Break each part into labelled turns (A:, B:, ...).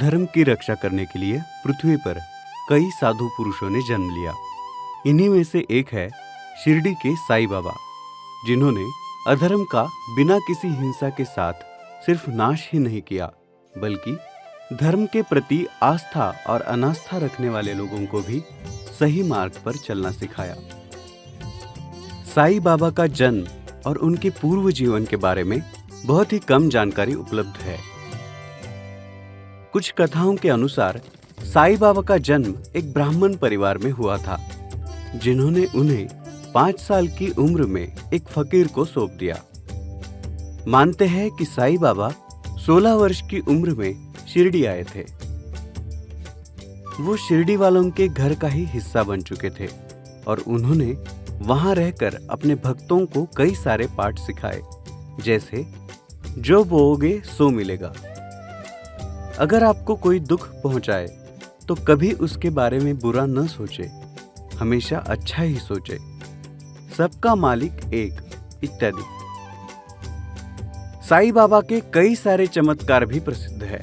A: धर्म की रक्षा करने के लिए पृथ्वी पर कई साधु पुरुषों ने जन्म लिया। इन्हीं में से एक है शिरडी के साईं बाबा, जिन्होंने अधर्म का बिना किसी हिंसा के साथ सिर्फ नाश ही नहीं किया, बल्कि धर्म के प्रति आस्था और अनास्था रखने वाले लोगों को भी सही मार्ग पर चलना सिखाया। साईं बाबा का जन्म और उनके पूर्व जीवन के बारे में बहुत ही कम जानकारी उपलब्ध है। कुछ कथाओं के अनुसार साईं बाबा का जन्म एक ब्राह्मण परिवार में हुआ था, जिन्होंने उन्हें 5 साल की उम्र में एक फकीर को सौंप दिया। मानते हैं कि साईं बाबा 16 वर्ष की उम्र में शिरडी आए थे। वो शिरडी वालों के घर का ही हिस्सा बन चुके थे और उन्होंने वहां रहकर अपने भक्तों को कई सारे पाठ सिखाए, जैसे जो बोओगे सो मिलेगा। अगर आपको कोई दुख पहुंचाए तो कभी उसके बारे में बुरा न सोचे, हमेशा अच्छा ही सोचे। सबका मालिक एक, इत्यादि। साईं बाबा के कई सारे चमत्कार भी प्रसिद्ध है।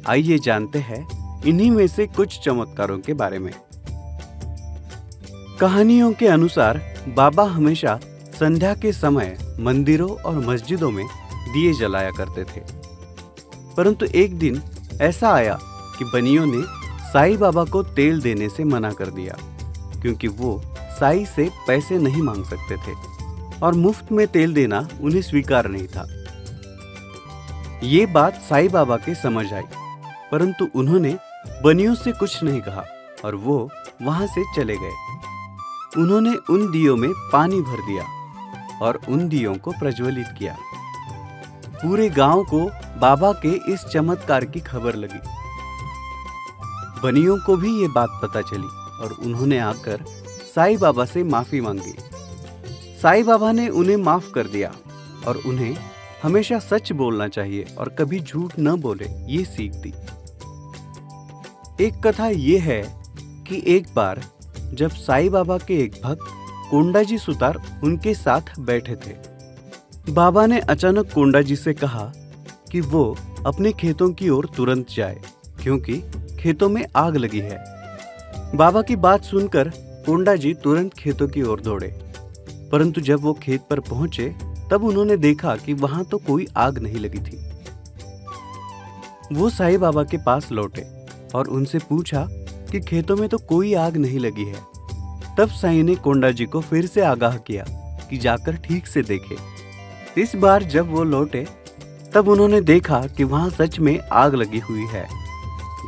A: आइए जानते हैं इन्हीं में से कुछ चमत्कारों के बारे में। कहानियों के अनुसार बाबा हमेशा संध्या के समय मंदिरों और मस्जिदों में दिए जलाया करते थे, परंतु एक दिन ऐसा आया कि बनियों ने साईं बाबा को तेल देने से मना कर दिया, क्योंकि वो साईं से पैसे नहीं मांग सकते थे और मुफ्त में तेल देना उन्हें स्वीकार नहीं था। ये बात साईं बाबा के समझ आई, परंतु उन्होंने बनियों से कुछ नहीं कहा और वो वहां से चले गए। उन्होंने उन दियों में पानी भर दिया और उन दियों को प्रज्वलित किया। पूरे गांव को बाबा के इस चमत्कार की खबर लगी। बनियों को भी ये बात पता चली और उन्होंने आकर साईं बाबा से माफी मांगी। साईं बाबा ने उन्हें माफ कर दिया और उन्हें हमेशा सच बोलना चाहिए और कभी झूठ न बोले, ये सीख दी। एक कथा ये है कि एक बार जब साईं बाबा के एक भक्त कोंडाजी सुतार उनके साथ बैठे थे, बाबा ने अचानक कोंडाजी से कहा कि वो अपने खेतों की ओर तुरंत जाए, क्योंकि खेतों में आग लगी है। बाबा की बात सुनकर कोंडाजी तुरंत खेतों की ओर दौड़े, परंतु जब वो खेत पर पहुंचे तब उन्होंने देखा कि वहां तो कोई आग नहीं लगी थी। वो साईं बाबा के पास लौटे और उनसे पूछा कि खेतों में तो कोई आग नहीं लगी है। तब साईं ने कोंडाजी को फिर से आगाह किया कि जाकर ठीक से देखे। इस बार जब वो लौटे तब उन्होंने देखा कि वहां सच में आग लगी हुई है,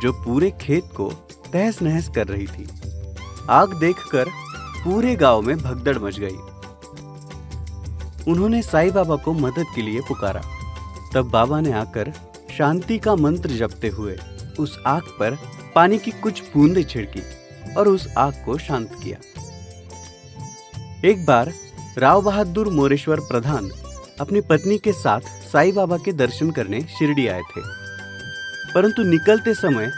A: जो पूरे खेत को तहस नहस कर रही थी। आग देखकर पूरे गांव में भगदड़ मच गई। उन्होंने साईं बाबा को मदद के लिए पुकारा। तब बाबा ने आकर शांति का मंत्र जपते हुए उस आग पर पानी की कुछ बूंदें छिड़की और उस आग को शांत किया। एक बार राव बहादुर मोरेश्वर प्रधान अपनी पत्नी के साथ साईं बाबा के दर्शन करने शिरडी आए थे, परंतु निकलते समय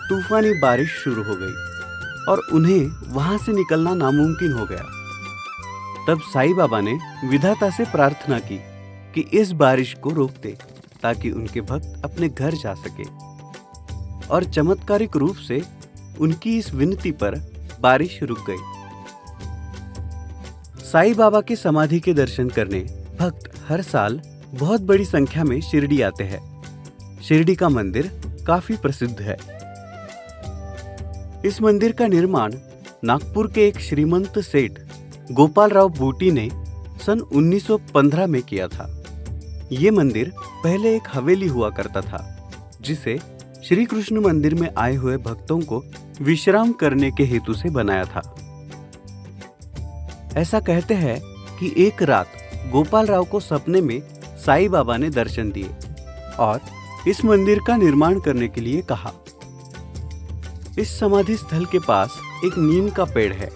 A: तूफानी बारिश शुरू हो गई और उन्हें वहां से निकलना नामुमकिन हो गया। तब साईं बाबा ने विधाता से प्रार्थना की कि इस बारिश को रोक दे, ताकि उनके भक्त अपने घर जा सके। और चमत्कारिक रूप से उनकी इस विनती पर बारिश रुक गई। साईं बाबा के समाधि के दर्शन करने भक्त हर साल बहुत बड़ी संख्या में शिरडी आते हैं। शिरडी का मंदिर काफी प्रसिद्ध है। इस मंदिर का निर्माण नागपुर के एक श्रीमंत सेठ गोपाल राव बूटी ने सन 1915 में किया था। ये मंदिर पहले एक हवेली हुआ करता था, जिसे श्री कृष्ण मंदिर में आए हुए भक्तों को विश्राम करने के हेतु से बनाया था। ऐसा कहते हैं कि एक रात गोपाल राव को सपने में साईं बाबा ने दर्शन दिए और इस मंदिर का निर्माण करने के लिए कहा। इस समाधि स्थल के पास एक नीम का पेड़ है,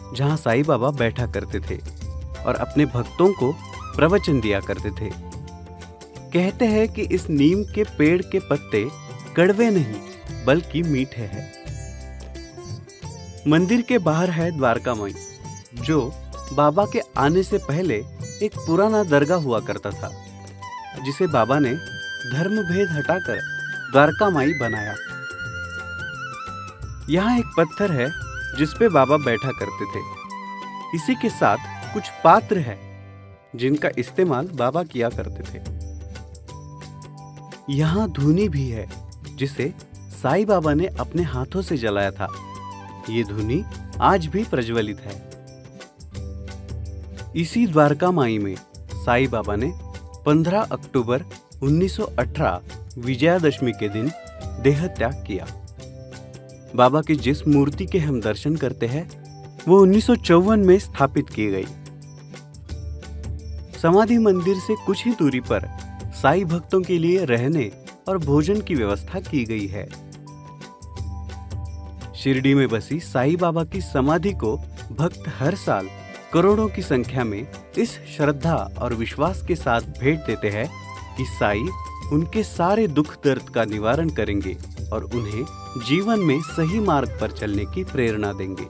A: जहां साईं बाबा बैठा करते थे और अपने भक्तों को प्रवचन दिया करते थे। कहते हैं कि इस नीम के पेड़ के पत्ते कड़वे नहीं बल्कि मीठे हैं। मंदिर के बाहर है द्वारकामाई, जो बाबा के आने से पहले एक पुराना दरगाह हुआ करता था, जिसे बाबा ने धर्म भेद हटाकर द्वारका माई बनाया। यहाँ एक पत्थर है जिस पे बाबा बैठा करते थे। इसी के साथ कुछ पात्र है जिनका इस्तेमाल बाबा किया करते थे। यहाँ धूनी भी है जिसे साईं बाबा ने अपने हाथों से जलाया था। ये धूनी आज भी प्रज्वलित है। इसी द्वारका माई में साईं बाबा ने 15 अक्टूबर 1918 विजयादशमी के दिन देह त्याग किया। बाबा की जिस मूर्ति के हम दर्शन करते हैं वो 1954 में स्थापित की गई। समाधि मंदिर से कुछ ही दूरी पर साईं भक्तों के लिए रहने और भोजन की व्यवस्था की गई है। शिरडी में बसी साईं बाबा की समाधि को भक्त हर साल करोड़ों की संख्या में इस श्रद्धा और विश्वास के साथ भेंट देते हैं कि साईं उनके सारे दुख दर्द का निवारण करेंगे और उन्हें जीवन में सही मार्ग पर चलने की प्रेरणा देंगे।